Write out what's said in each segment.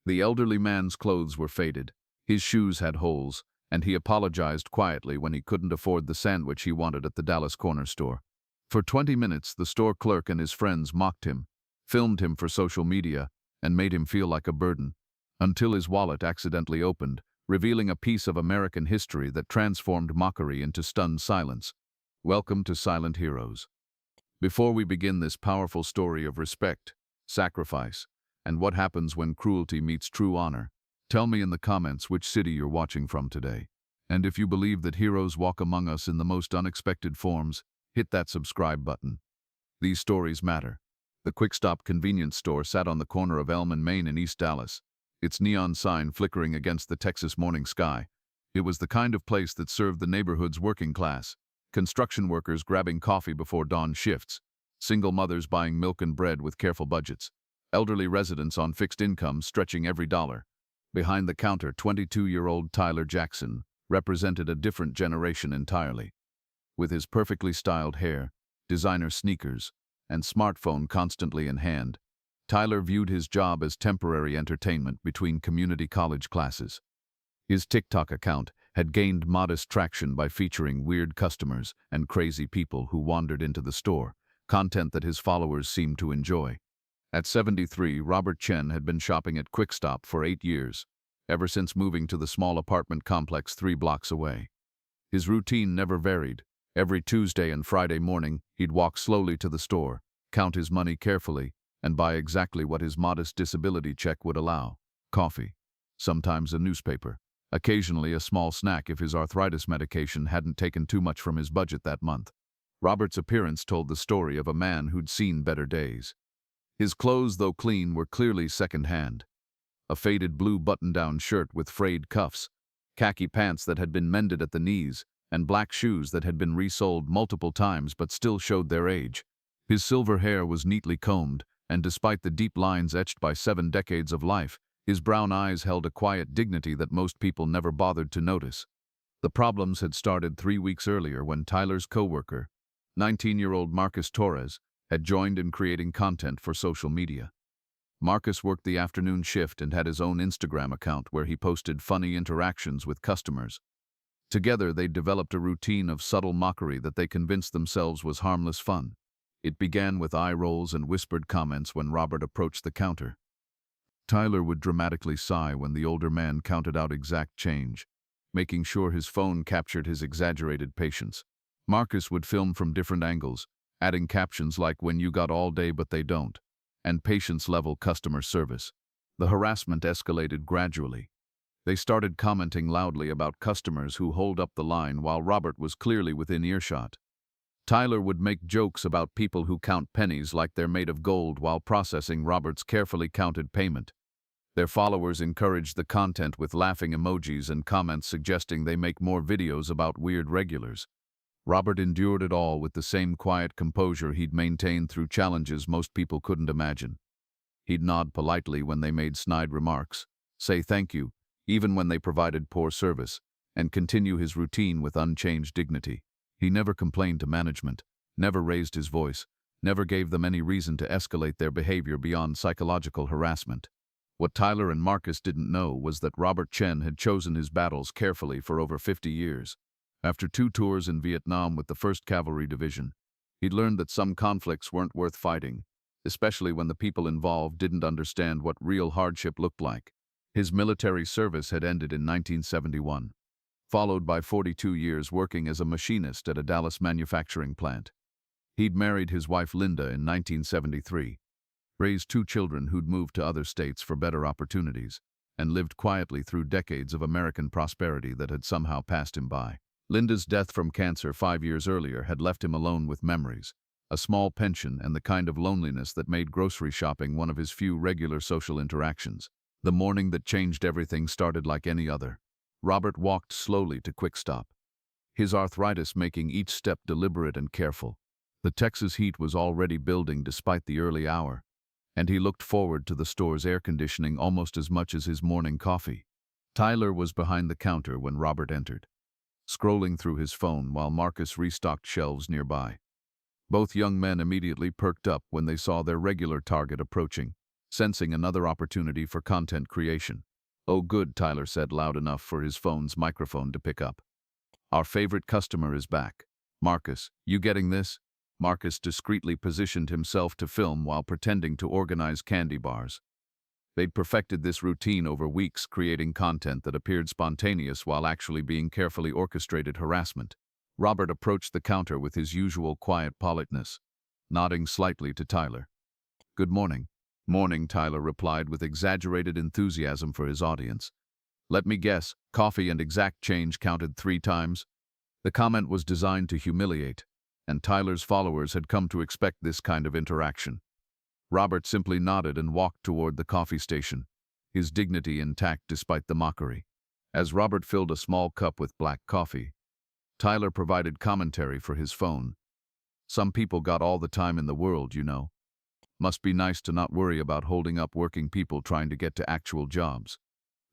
The elderly man's clothes were faded, his shoes had holes, and he apologized quietly when he couldn't afford the sandwich he wanted at the Dallas corner store. For 20 minutes, the store clerk and his friends mocked him, filmed him for social media, and made him feel like a burden, until his wallet accidentally opened, revealing a piece of American history that transformed mockery into stunned silence. Welcome to Silent Heroes. Before we begin this powerful story of respect, sacrifice, and what happens when cruelty meets true honor, tell me in the comments which city you're watching from today. And if you believe that heroes walk among us in the most unexpected forms, hit that subscribe button. These stories matter. The Quick Stop convenience store sat on the corner of Elm and Main in East Dallas, its neon sign flickering against the Texas morning sky. It was the kind of place that served the neighborhood's working class, construction workers grabbing coffee before dawn shifts, single mothers buying milk and bread with careful budgets, elderly residents on fixed incomes stretching every dollar. Behind the counter, 22-year-old Tyler Jackson represented a different generation entirely. With his perfectly styled hair, designer sneakers, and smartphone constantly in hand, Tyler viewed his job as temporary entertainment between community college classes. His TikTok account had gained modest traction by featuring weird customers and crazy people who wandered into the store, content that his followers seemed to enjoy. At 73, Robert Chen had been shopping at Quick Stop for 8 years, ever since moving to the small apartment complex 3 blocks away. His routine never varied. Every Tuesday and Friday morning, he'd walk slowly to the store, count his money carefully, and buy exactly what his modest disability check would allow: coffee, sometimes a newspaper, occasionally a small snack if his arthritis medication hadn't taken too much from his budget that month. Robert's appearance told the story of a man who'd seen better days. His clothes, though clean, were clearly second-hand. A faded blue button-down shirt with frayed cuffs, khaki pants that had been mended at the knees, and black shoes that had been resoled multiple times but still showed their age. His silver hair was neatly combed, and despite the deep lines etched by 7 decades of life, his brown eyes held a quiet dignity that most people never bothered to notice. The problems had started 3 weeks earlier when Tyler's co-worker, 19-year-old Marcus Torres, had joined in creating content for social media. Marcus worked the afternoon shift and had his own Instagram account where he posted funny interactions with customers. Together, they'd developed a routine of subtle mockery that they convinced themselves was harmless fun. It began with eye rolls and whispered comments when Robert approached the counter. Tyler would dramatically sigh when the older man counted out exact change, making sure his phone captured his exaggerated patience. Marcus would film from different angles, adding captions like "when you got all day but they don't," and patience-level customer service. The harassment escalated gradually. They started commenting loudly about customers who hold up the line while Robert was clearly within earshot. Tyler would make jokes about people who count pennies like they're made of gold while processing Robert's carefully counted payment. Their followers encouraged the content with laughing emojis and comments suggesting they make more videos about weird regulars. Robert endured it all with the same quiet composure he'd maintained through challenges most people couldn't imagine. He'd nod politely when they made snide remarks, say thank you, even when they provided poor service, and continue his routine with unchanged dignity. He never complained to management, never raised his voice, never gave them any reason to escalate their behavior beyond psychological harassment. What Tyler and Marcus didn't know was that Robert Chen had chosen his battles carefully for over 50 years. After 2 tours in Vietnam with the 1st Cavalry Division, he'd learned that some conflicts weren't worth fighting, especially when the people involved didn't understand what real hardship looked like. His military service had ended in 1971, followed by 42 years working as a machinist at a Dallas manufacturing plant. He'd married his wife Linda in 1973, raised 2 children who'd moved to other states for better opportunities, and lived quietly through decades of American prosperity that had somehow passed him by. Linda's death from cancer 5 years earlier had left him alone with memories, a small pension, and the kind of loneliness that made grocery shopping one of his few regular social interactions. The morning that changed everything started like any other. Robert walked slowly to Quick Stop, his arthritis making each step deliberate and careful. The Texas heat was already building despite the early hour, and he looked forward to the store's air conditioning almost as much as his morning coffee. Tyler was behind the counter when Robert entered, scrolling through his phone while Marcus restocked shelves nearby. Both young men immediately perked up when they saw their regular target approaching, sensing another opportunity for content creation. "Oh good," Tyler said loud enough for his phone's microphone to pick up. "Our favorite customer is back. Marcus, you getting this?" Marcus discreetly positioned himself to film while pretending to organize candy bars. They'd perfected this routine over weeks, creating content that appeared spontaneous while actually being carefully orchestrated harassment. Robert approached the counter with his usual quiet politeness, nodding slightly to Tyler. "Good morning." "Morning," Tyler replied with exaggerated enthusiasm for his audience. "Let me guess, coffee and exact change counted 3 times?" The comment was designed to humiliate, and Tyler's followers had come to expect this kind of interaction. Robert simply nodded and walked toward the coffee station, his dignity intact despite the mockery. As Robert filled a small cup with black coffee, Tyler provided commentary for his phone. "Some people got all the time in the world, you know. Must be nice to not worry about holding up working people trying to get to actual jobs."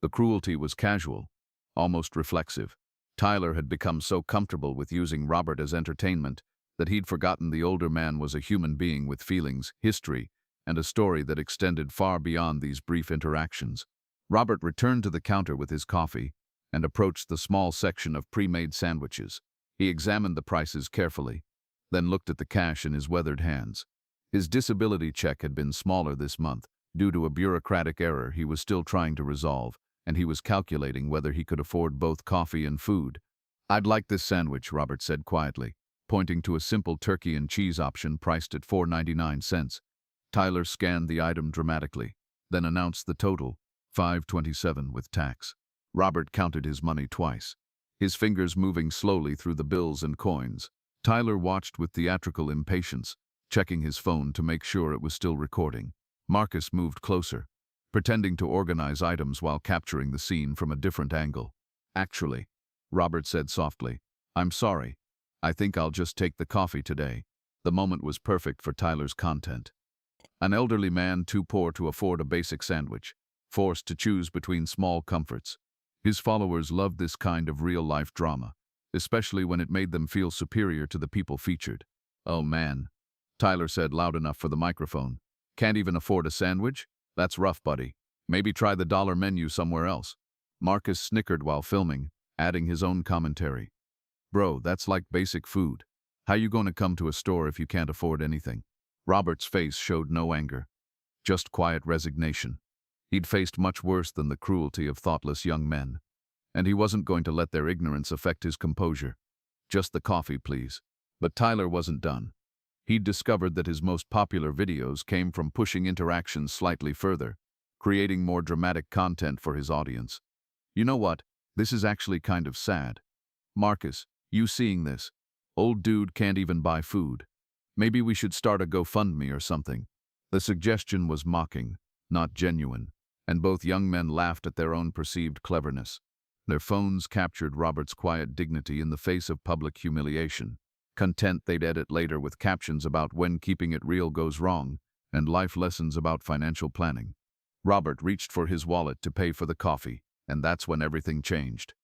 The cruelty was casual, almost reflexive. Tyler had become so comfortable with using Robert as entertainment that he'd forgotten the older man was a human being with feelings, history, and a story that extended far beyond these brief interactions. Robert returned to the counter with his coffee and approached the small section of pre-made sandwiches. He examined the prices carefully, then looked at the cash in his weathered hands. His disability check had been smaller this month, due to a bureaucratic error he was still trying to resolve, and he was calculating whether he could afford both coffee and food. "I'd like this sandwich," Robert said quietly, pointing to a simple turkey and cheese option priced at 4.99 cents. Tyler scanned the item dramatically, then announced the total, $5.27 with tax. Robert counted his money twice, his fingers moving slowly through the bills and coins. Tyler watched with theatrical impatience, checking his phone to make sure it was still recording. Marcus moved closer, pretending to organize items while capturing the scene from a different angle. "Actually," Robert said softly, "I'm sorry. I think I'll just take the coffee today." The moment was perfect for Tyler's content. An elderly man too poor to afford a basic sandwich, forced to choose between small comforts. His followers loved this kind of real-life drama, especially when it made them feel superior to the people featured. "Oh man," Tyler said loud enough for the microphone. "Can't even afford a sandwich? That's rough, buddy. Maybe try the dollar menu somewhere else." Marcus snickered while filming, adding his own commentary. "Bro, that's like basic food. How you gonna come to a store if you can't afford anything?" Robert's face showed no anger, just quiet resignation. He'd faced much worse than the cruelty of thoughtless young men, and he wasn't going to let their ignorance affect his composure. "Just the coffee, please." But Tyler wasn't done. He'd discovered that his most popular videos came from pushing interactions slightly further, creating more dramatic content for his audience. "You know what? This is actually kind of sad. Marcus, you seeing this? Old dude can't even buy food. Maybe we should start a GoFundMe or something." The suggestion was mocking, not genuine, and both young men laughed at their own perceived cleverness. Their phones captured Robert's quiet dignity in the face of public humiliation, content they'd edit later with captions about when keeping it real goes wrong and life lessons about financial planning. Robert reached for his wallet to pay for the coffee, and that's when everything changed.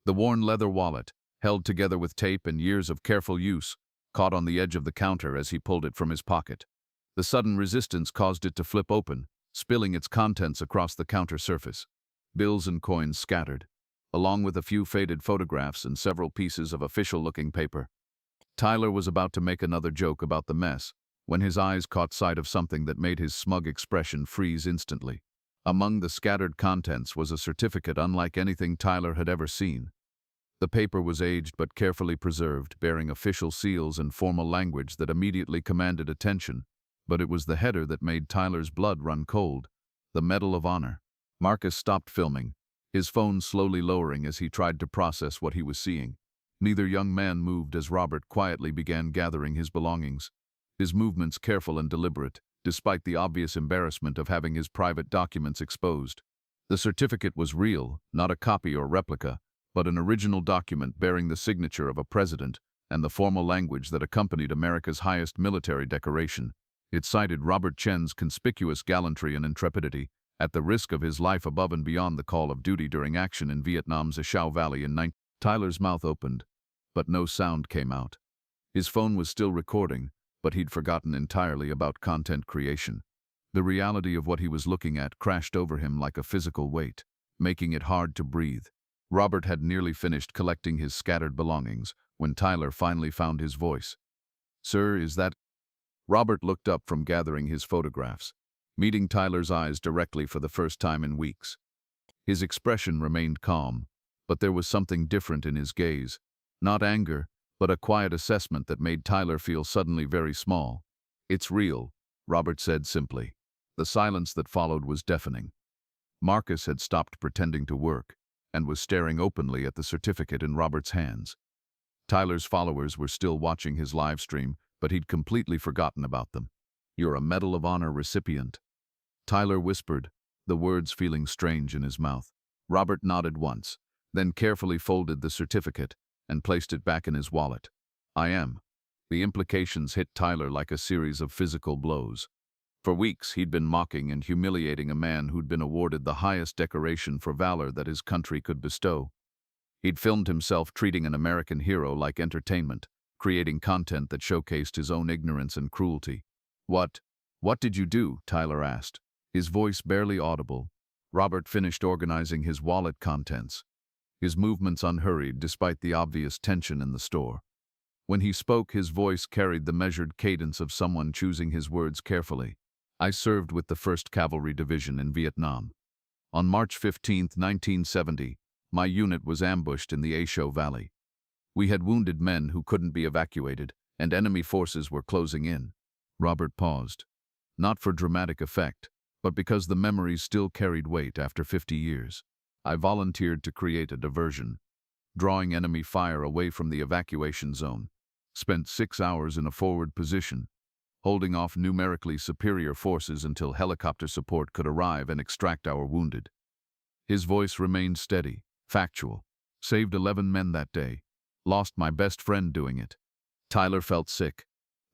The worn leather wallet, held together with tape and years of careful use, caught on the edge of the counter as he pulled it from his pocket. The sudden resistance caused it to flip open, spilling its contents across the counter surface. Bills and coins scattered, along with a few faded photographs and several pieces of official-looking paper. Tyler was about to make another joke about the mess when his eyes caught sight of something that made his smug expression freeze instantly. Among the scattered contents was a certificate unlike anything Tyler had ever seen. The paper was aged but carefully preserved, bearing official seals and formal language that immediately commanded attention. But it was the header that made Tyler's blood run cold. The Medal of Honor. Marcus stopped filming, his phone slowly lowering as he tried to process what he was seeing. Neither young man moved as Robert quietly began gathering his belongings, his movements careful and deliberate, despite the obvious embarrassment of having his private documents exposed. The certificate was real, not a copy or replica, but an original document bearing the signature of a president and the formal language that accompanied America's highest military decoration. It cited Robert Chen's conspicuous gallantry and intrepidity, at the risk of his life above and beyond the call of duty during action in Vietnam's Ashau Valley in 19... Tyler's mouth opened, but no sound came out. His phone was still recording, but he'd forgotten entirely about content creation. The reality of what he was looking at crashed over him like a physical weight, making it hard to breathe. Robert had nearly finished collecting his scattered belongings when Tyler finally found his voice. "Sir, is that—" Robert looked up from gathering his photographs, meeting Tyler's eyes directly for the first time in weeks. His expression remained calm, but there was something different in his gaze. Not anger, but a quiet assessment that made Tyler feel suddenly very small. "It's real," Robert said simply. The silence that followed was deafening. Marcus had stopped pretending to work and was staring openly at the certificate in Robert's hands. Tyler's followers were still watching his live stream, but he'd completely forgotten about them. "You're a Medal of Honor recipient," Tyler whispered, the words feeling strange in his mouth. Robert nodded once, then carefully folded the certificate and placed it back in his wallet. "I am." The implications hit Tyler like a series of physical blows. For weeks, he'd been mocking and humiliating a man who'd been awarded the highest decoration for valor that his country could bestow. He'd filmed himself treating an American hero like entertainment, creating content that showcased his own ignorance and cruelty. What did you do?" Tyler asked, his voice barely audible. Robert finished organizing his wallet contents, his movements unhurried despite the obvious tension in the store. When he spoke, his voice carried the measured cadence of someone choosing his words carefully. "I served with the 1st Cavalry Division in Vietnam. On March 15, 1970, my unit was ambushed in the Aisho Valley. We had wounded men who couldn't be evacuated, and enemy forces were closing in." Robert paused, not for dramatic effect, but because the memories still carried weight after 50 years. "I volunteered to create a diversion, drawing enemy fire away from the evacuation zone. Spent 6 hours in a forward position, holding off numerically superior forces until helicopter support could arrive and extract our wounded." His voice remained steady, factual. "Saved 11 men that day. Lost my best friend doing it." Tyler felt sick.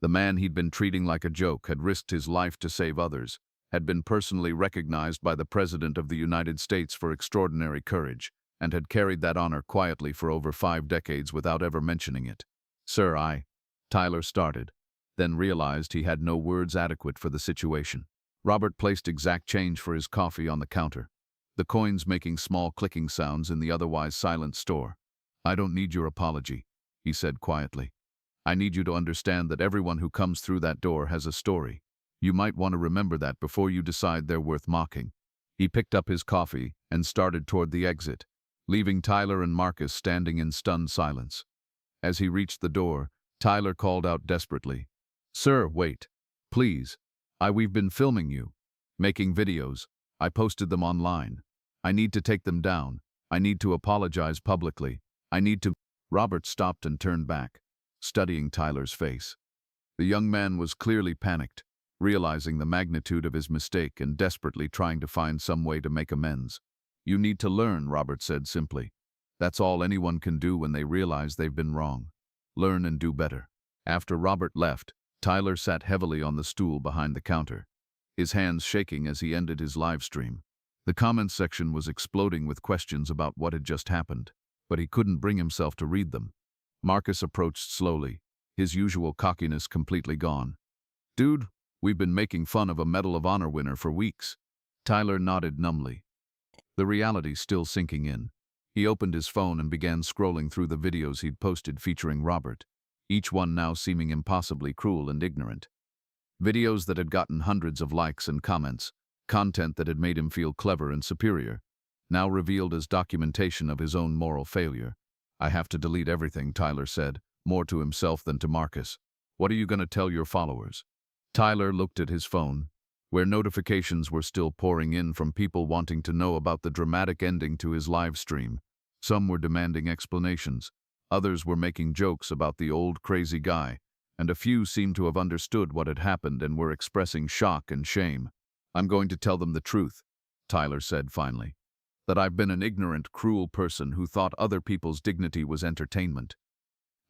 The man he'd been treating like a joke had risked his life to save others, had been personally recognized by the President of the United States for extraordinary courage, and had carried that honor quietly for over 5 decades without ever mentioning it. "Sir, Tyler started, then realized he had no words adequate for the situation. Robert placed exact change for his coffee on the counter, the coins making small clicking sounds in the otherwise silent store. "I don't need your apology," he said quietly. "I need you to understand that everyone who comes through that door has a story. You might want to remember that before you decide they're worth mocking." He picked up his coffee and started toward the exit, leaving Tyler and Marcus standing in stunned silence. As he reached the door, Tyler called out desperately, "Sir, wait. Please. We've been filming you. Making videos. I posted them online. I need to take them down. I need to apologize publicly. I need to—" Robert stopped and turned back, studying Tyler's face. The young man was clearly panicked, realizing the magnitude of his mistake and desperately trying to find some way to make amends. "You need to learn," Robert said simply. "That's all anyone can do when they realize they've been wrong. Learn and do better." After Robert left, Tyler sat heavily on the stool behind the counter, his hands shaking as he ended his live stream. The comments section was exploding with questions about what had just happened, but he couldn't bring himself to read them. Marcus approached slowly, his usual cockiness completely gone. "Dude, we've been making fun of a Medal of Honor winner for weeks." Tyler nodded numbly, the reality still sinking in. He opened his phone and began scrolling through the videos he'd posted featuring Robert, each one now seeming impossibly cruel and ignorant. Videos that had gotten hundreds of likes and comments, content that had made him feel clever and superior, now revealed as documentation of his own moral failure. "I have to delete everything," Tyler said, more to himself than to Marcus. "What are you going to tell your followers?" Tyler looked at his phone, where notifications were still pouring in from people wanting to know about the dramatic ending to his live stream. Some were demanding explanations, others were making jokes about the old crazy guy, and a few seemed to have understood what had happened and were expressing shock and shame. "I'm going to tell them the truth," Tyler said finally. "That I've been an ignorant, cruel person who thought other people's dignity was entertainment.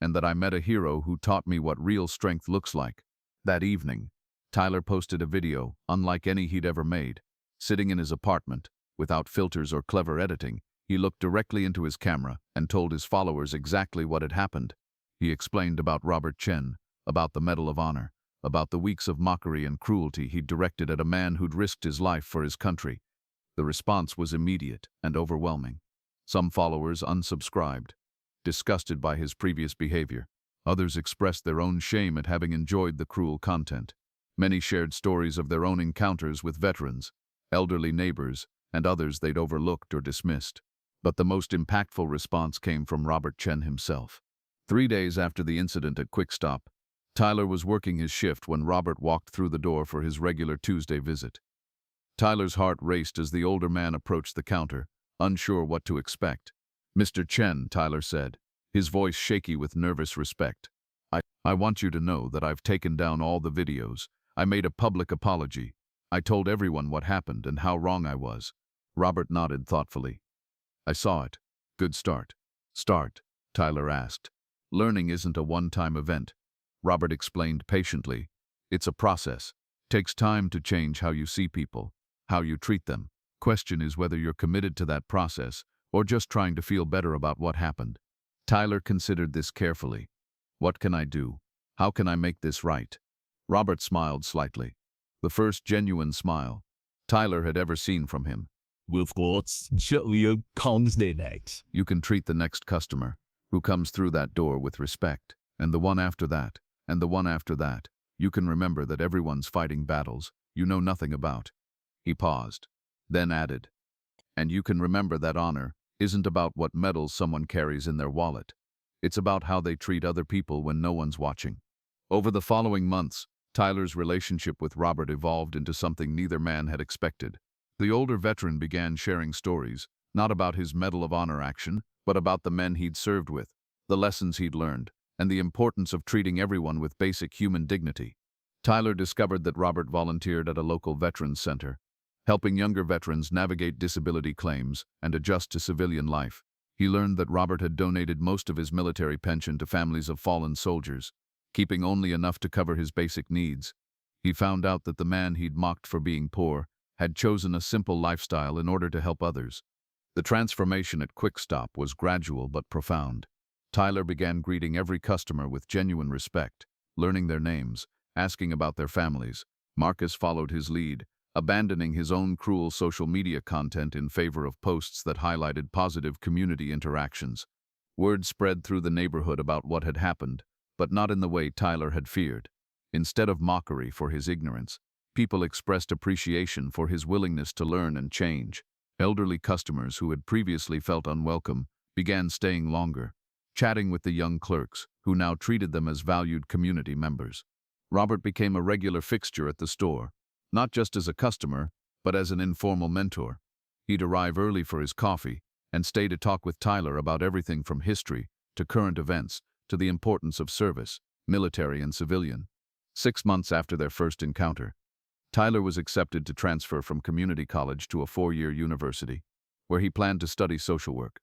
And that I met a hero who taught me what real strength looks like." That evening, Tyler posted a video, unlike any he'd ever made. Sitting in his apartment, without filters or clever editing, he looked directly into his camera and told his followers exactly what had happened. He explained about Robert Chen, about the Medal of Honor, about the weeks of mockery and cruelty he'd directed at a man who'd risked his life for his country. The response was immediate and overwhelming. Some followers unsubscribed, disgusted by his previous behavior. Others expressed their own shame at having enjoyed the cruel content. Many shared stories of their own encounters with veterans, elderly neighbors, and others they'd overlooked or dismissed. But the most impactful response came from Robert Chen himself. 3 days after the incident at Quick Stop, Tyler was working his shift when Robert walked through the door for his regular Tuesday visit. Tyler's heart raced as the older man approached the counter, unsure what to expect. "Mr. Chen," Tyler said, his voice shaky with nervous respect. I want you to know that I've taken down all the videos. I made a public apology. I told everyone what happened and how wrong I was." Robert nodded thoughtfully. "I saw it. Good start." "Start?" Tyler asked. "Learning isn't a one-time event," Robert explained patiently. "It's a process. Takes time to change how you see people, how you treat them. Question is whether you're committed to that process or just trying to feel better about what happened." Tyler considered this carefully. "What can I do? How can I make this right?" Robert smiled slightly, the first genuine smile Tyler had ever seen from him. With God's will comes the next. "You can treat the next customer who comes through that door with respect, and the one after that, and the one after that. You can remember that everyone's fighting battles you know nothing about." He paused, then added, "And you can remember that honor isn't about what medals someone carries in their wallet. It's about how they treat other people when no one's watching." Over the following months, Tyler's relationship with Robert evolved into something neither man had expected. The older veteran began sharing stories, not about his Medal of Honor action, but about the men he'd served with, the lessons he'd learned, and the importance of treating everyone with basic human dignity. Tyler discovered that Robert volunteered at a local veterans center, helping younger veterans navigate disability claims and adjust to civilian life. He learned that Robert had donated most of his military pension to families of fallen soldiers, keeping only enough to cover his basic needs. He found out that the man he'd mocked for being poor had chosen a simple lifestyle in order to help others. The transformation at Quick Stop was gradual but profound. Tyler began greeting every customer with genuine respect, learning their names, asking about their families. Marcus followed his lead, abandoning his own cruel social media content in favor of posts that highlighted positive community interactions. Word spread through the neighborhood about what had happened, but not in the way Tyler had feared. Instead of mockery for his ignorance, people expressed appreciation for his willingness to learn and change. Elderly customers who had previously felt unwelcome began staying longer, chatting with the young clerks, who now treated them as valued community members. Robert became a regular fixture at the store, not just as a customer, but as an informal mentor. He'd arrive early for his coffee and stay to talk with Tyler about everything from history to current events to the importance of service, military and civilian. 6 months after their first encounter, Tyler was accepted to transfer from community college to a 4-year university, where he planned to study social work.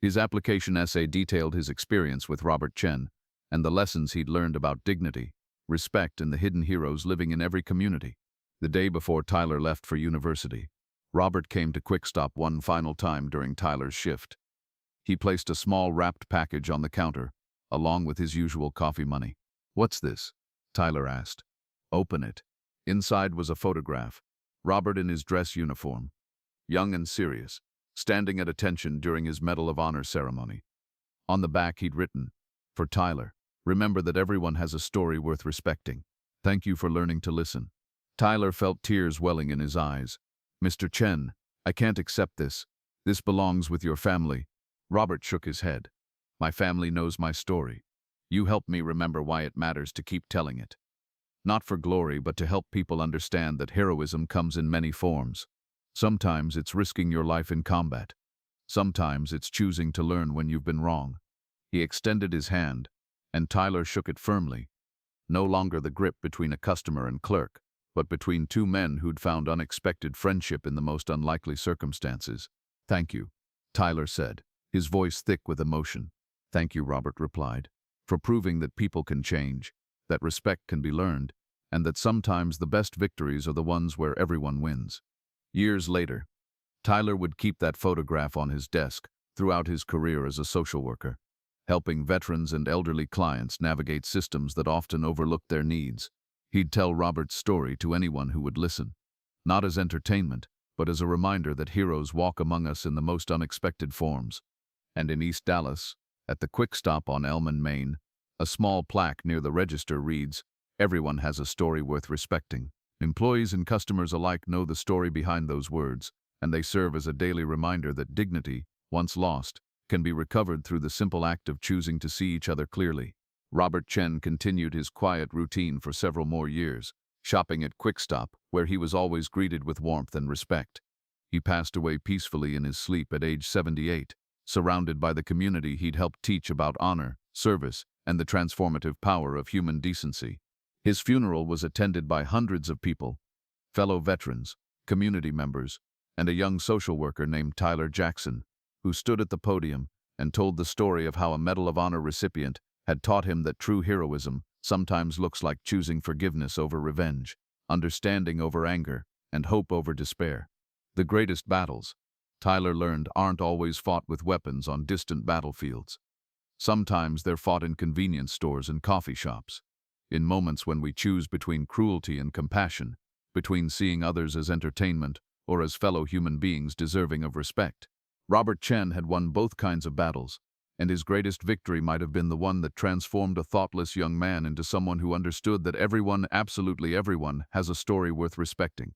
His application essay detailed his experience with Robert Chen and the lessons he'd learned about dignity, respect, and the hidden heroes living in every community. The day before Tyler left for university, Robert came to Quick Stop one final time during Tyler's shift. He placed a small wrapped package on the counter, along with his usual coffee money. "What's this?" Tyler asked. "Open it." Inside was a photograph. Robert in his dress uniform, young and serious, standing at attention during his Medal of Honor ceremony. On the back he'd written, "For Tyler, remember that everyone has a story worth respecting. Thank you for learning to listen." Tyler felt tears welling in his eyes. "Mr. Chen, I can't accept this. This belongs with your family." Robert shook his head. "My family knows my story. You helped me remember why it matters to keep telling it. Not for glory, but to help people understand that heroism comes in many forms. Sometimes it's risking your life in combat. Sometimes it's choosing to learn when you've been wrong." He extended his hand, and Tyler shook it firmly. No longer the grip between a customer and clerk, but between two men who'd found unexpected friendship in the most unlikely circumstances. "Thank you," Tyler said, his voice thick with emotion. "Thank you," Robert replied, "for proving that people can change, that respect can be learned, and that sometimes the best victories are the ones where everyone wins." Years later, Tyler would keep that photograph on his desk throughout his career as a social worker, helping veterans and elderly clients navigate systems that often overlooked their needs. He'd tell Robert's story to anyone who would listen, not as entertainment, but as a reminder that heroes walk among us in the most unexpected forms. And in East Dallas, at the Quick Stop on Elm and Main, a small plaque near the register reads, "Everyone has a story worth respecting." Employees and customers alike know the story behind those words, and they serve as a daily reminder that dignity, once lost, can be recovered through the simple act of choosing to see each other clearly. Robert Chen continued his quiet routine for several more years, shopping at Quick Stop, where he was always greeted with warmth and respect. He passed away peacefully in his sleep at age 78, surrounded by the community he'd helped teach about honor, service, and the transformative power of human decency. His funeral was attended by hundreds of people, fellow veterans, community members, and a young social worker named Tyler Jackson, who stood at the podium and told the story of how a Medal of Honor recipient had taught him that true heroism sometimes looks like choosing forgiveness over revenge, understanding over anger, and hope over despair. The greatest battles, Tyler learned, aren't always fought with weapons on distant battlefields. Sometimes they're fought in convenience stores and coffee shops, in moments when we choose between cruelty and compassion, between seeing others as entertainment or as fellow human beings deserving of respect. Robert Chen had won both kinds of battles, and his greatest victory might have been the one that transformed a thoughtless young man into someone who understood that everyone, absolutely everyone, has a story worth respecting.